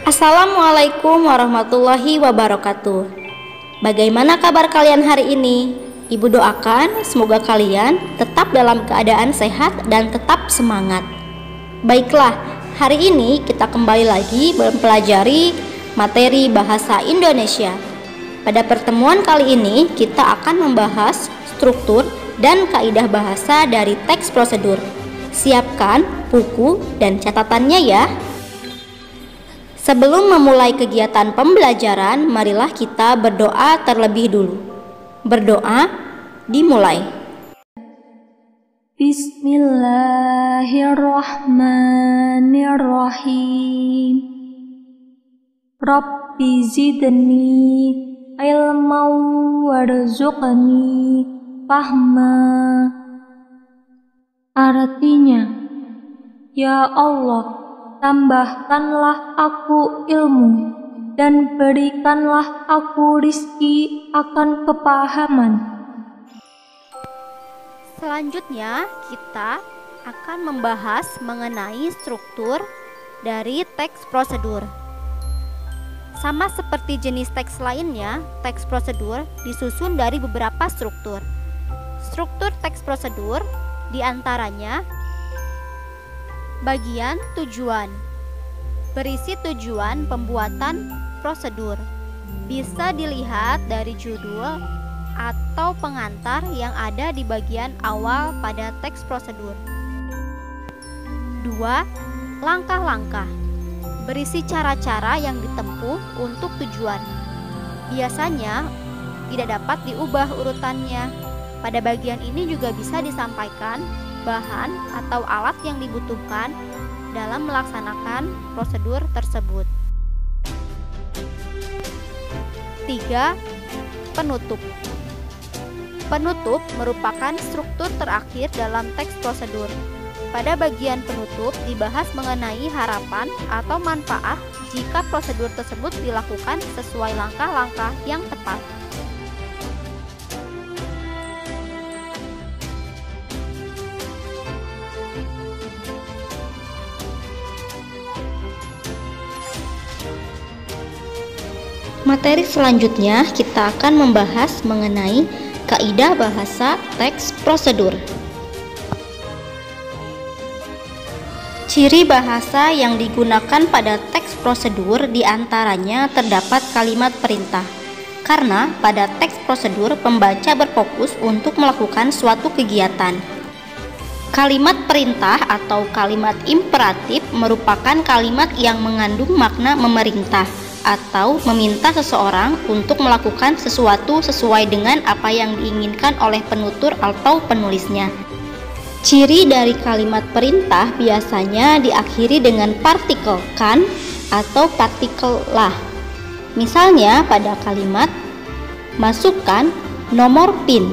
Assalamualaikum warahmatullahi wabarakatuh. Bagaimana kabar kalian hari ini? Ibu doakan semoga kalian tetap dalam keadaan sehat dan tetap semangat. Baiklah, hari ini kita kembali lagi mempelajari materi bahasa Indonesia. Pada pertemuan kali ini kita akan membahas struktur dan kaidah bahasa dari teks prosedur. Siapkan buku dan catatannya ya. Sebelum memulai kegiatan pembelajaran, marilah kita berdoa terlebih dulu. Berdoa dimulai. Bismillahirrahmanirrahim. Rabbi zidni ilman warzuqni fahma. Artinya, ya Allah, tambahkanlah aku ilmu dan berikanlah aku rizki akan kepahaman. Selanjutnya kita akan membahas mengenai struktur dari teks prosedur. Sama seperti jenis teks lainnya, teks prosedur disusun dari beberapa struktur. Struktur teks prosedur diantaranya bagian tujuan, berisi tujuan pembuatan prosedur. Bisa dilihat dari judul atau pengantar yang ada di bagian awal pada teks prosedur. 2. Langkah-langkah, berisi cara-cara yang ditempuh untuk tujuan. Biasanya tidak dapat diubah urutannya. Pada bagian ini juga bisa disampaikan bahan atau alat yang dibutuhkan dalam melaksanakan prosedur tersebut. 3. Penutup. Penutup merupakan struktur terakhir dalam teks prosedur. Pada bagian penutup dibahas mengenai harapan atau manfaat jika prosedur tersebut dilakukan sesuai langkah-langkah yang tepat. Materi selanjutnya kita akan membahas mengenai kaidah bahasa teks prosedur. Ciri bahasa yang digunakan pada teks prosedur diantaranya terdapat kalimat perintah. Karena pada teks prosedur pembaca berfokus untuk melakukan suatu kegiatan. Kalimat perintah atau kalimat imperatif merupakan kalimat yang mengandung makna memerintah atau meminta seseorang untuk melakukan sesuatu sesuai dengan apa yang diinginkan oleh penutur atau penulisnya. Ciri dari kalimat perintah biasanya diakhiri dengan partikel kan atau partikel lah. Misalnya pada kalimat masukkan nomor PIN.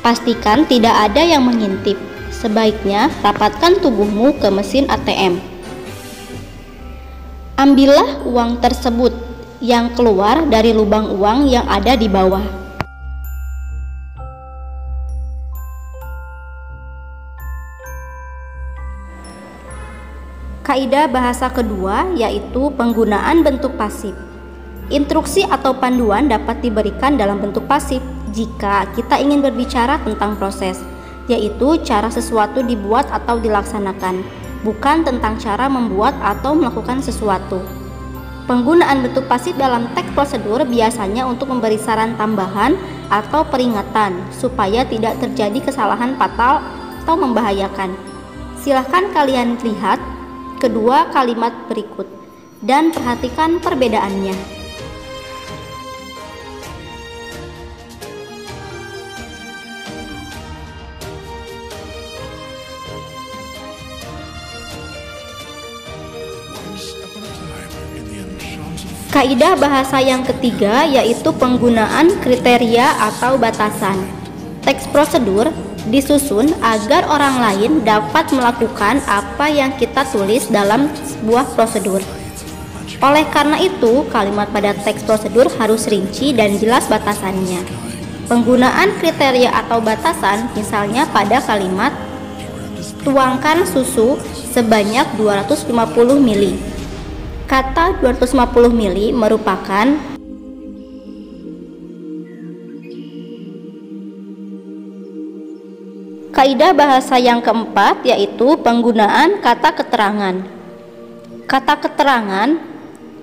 Pastikan tidak ada yang mengintip. Sebaiknya rapatkan tubuhmu ke mesin ATM. Ambillah uang tersebut yang keluar dari lubang uang yang ada di bawah. Kaidah bahasa kedua yaitu penggunaan bentuk pasif. Instruksi atau panduan dapat diberikan dalam bentuk pasif jika kita ingin berbicara tentang proses, yaitu cara sesuatu dibuat atau dilaksanakan, bukan tentang cara membuat atau melakukan sesuatu. Penggunaan bentuk pasif dalam teks prosedur biasanya untuk memberi saran tambahan atau peringatan supaya tidak terjadi kesalahan fatal atau membahayakan. Silahkan kalian lihat kedua kalimat berikut dan perhatikan perbedaannya. Kaidah bahasa yang ketiga yaitu penggunaan kriteria atau batasan. Teks prosedur disusun agar orang lain dapat melakukan apa yang kita tulis dalam sebuah prosedur. Oleh karena itu, kalimat pada teks prosedur harus rinci dan jelas batasannya. Penggunaan kriteria atau batasan misalnya pada kalimat tuangkan susu sebanyak 250 ml. Kata 250 mili merupakan kaidah bahasa yang keempat, yaitu penggunaan kata keterangan. Kata keterangan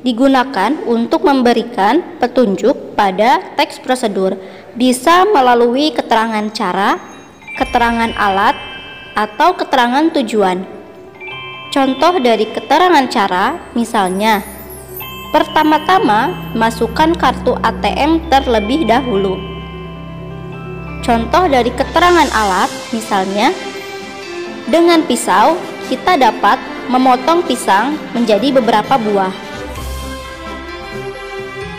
digunakan untuk memberikan petunjuk pada teks prosedur, bisa melalui keterangan cara, keterangan alat, atau keterangan tujuan. Contoh dari keterangan cara, misalnya, pertama-tama masukkan kartu ATM terlebih dahulu. Contoh dari keterangan alat, misalnya, dengan pisau kita dapat memotong pisang menjadi beberapa buah.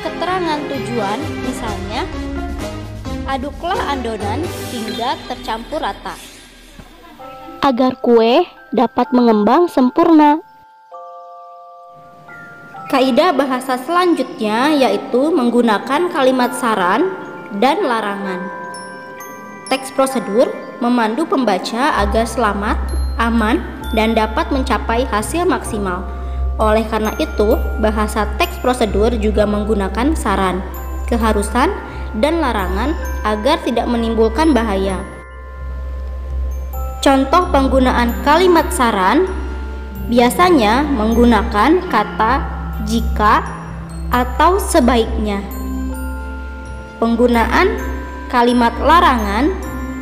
Keterangan tujuan, misalnya, aduklah adonan hingga tercampur rata agar kue dapat mengembang sempurna. Kaidah bahasa selanjutnya yaitu menggunakan kalimat saran dan larangan. Teks prosedur memandu pembaca agar selamat, aman, dan dapat mencapai hasil maksimal. Oleh karena itu, bahasa teks prosedur juga menggunakan saran, keharusan, dan larangan agar tidak menimbulkan bahaya. Contoh penggunaan kalimat saran biasanya menggunakan kata jika atau sebaiknya. Penggunaan kalimat larangan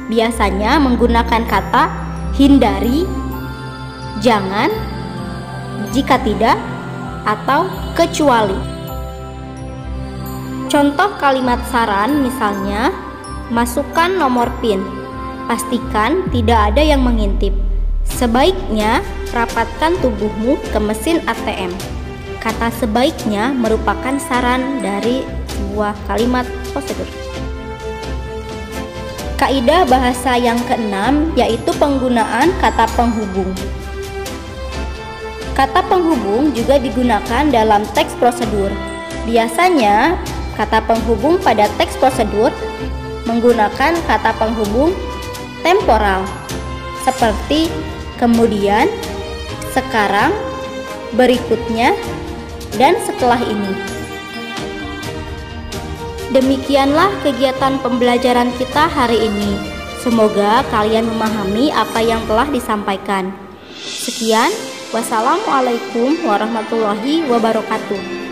biasanya menggunakan kata hindari, jangan, jika tidak, atau kecuali. Contoh kalimat saran misalnya, masukkan nomor PIN, pastikan tidak ada yang mengintip. Sebaiknya rapatkan tubuhmu ke mesin ATM. Kata sebaiknya merupakan saran dari sebuah kalimat prosedur. Kaidah bahasa yang keenam yaitu penggunaan kata penghubung. Kata penghubung juga digunakan dalam teks prosedur. Biasanya kata penghubung pada teks prosedur menggunakan kata penghubung temporal seperti kemudian, sekarang, berikutnya, dan setelah ini. Demikianlah kegiatan pembelajaran kita hari ini. Semoga kalian memahami apa yang telah disampaikan. Sekian, wassalamualaikum warahmatullahi wabarakatuh.